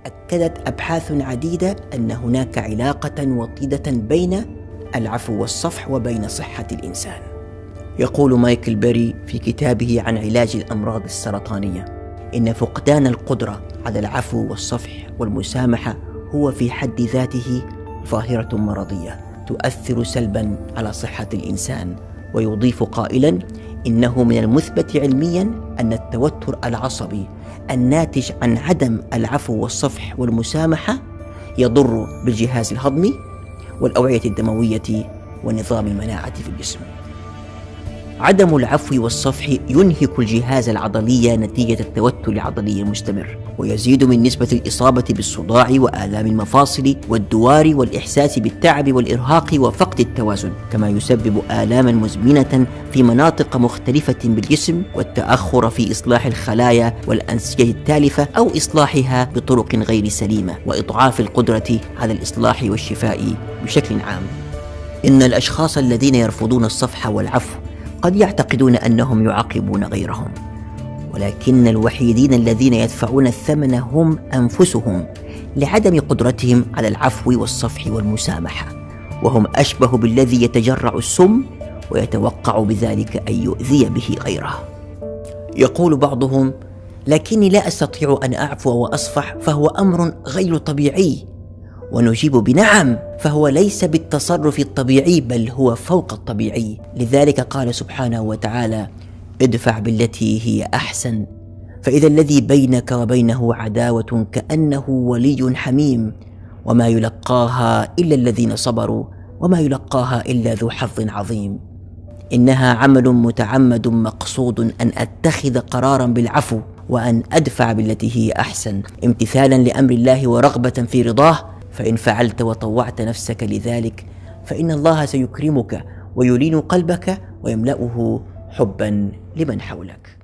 أكدت أبحاث عديدة أن هناك علاقة وطيدة بين العفو والصفح وبين صحة الإنسان. يقول مايكل بيري في كتابه عن علاج الأمراض السرطانية إن فقدان القدرة على العفو والصفح والمسامحة هو في حد ذاته ظاهرة مرضية تؤثر سلبا على صحة الإنسان، ويضيف قائلا إنه من المثبت علميا أن التوتر العصبي الناتج عن عدم العفو والصفح والمسامحة يضر بالجهاز الهضمي والأوعية الدموية ونظام المناعة في الجسم. عدم العفو والصفح ينهك الجهاز العضلي نتيجة التوتر العضلي المستمر، ويزيد من نسبة الإصابة بالصداع وآلام المفاصل والدوار والإحساس بالتعب والإرهاق وفقد التوازن، كما يسبب آلاما مزمنة في مناطق مختلفة بالجسم والتأخر في إصلاح الخلايا والأنسجة التالفة أو إصلاحها بطرق غير سليمة، وإضعاف القدرة على الإصلاح والشفاء بشكل عام. إن الأشخاص الذين يرفضون الصفح والعفو قد يعتقدون أنهم يعاقبون غيرهم، ولكن الوحيدين الذين يدفعون الثمن هم أنفسهم لعدم قدرتهم على العفو والصفح والمسامحة، وهم أشبه بالذي يتجرع السم ويتوقع بذلك أن يؤذي به غيره. يقول بعضهم: لكني لا أستطيع أن أعفو وأصفح، فهو أمر غير طبيعي. ونجيب بنعم، فهو ليس بالتصرف الطبيعي بل هو فوق الطبيعي. لذلك قال سبحانه وتعالى: ادفع بالتي هي أحسن فإذا الذي بينك وبينه عداوة كأنه ولي حميم وما يلقاها إلا الذين صبروا وما يلقاها إلا ذو حظ عظيم. إنها عمل متعمد مقصود أن أتخذ قرارا بالعفو وأن أدفع بالتي هي أحسن امتثالا لأمر الله ورغبة في رضاه، فإن فعلت وطوعت نفسك لذلك فإن الله سيكرمك ويلين قلبك ويملأه حبا لمن حولك.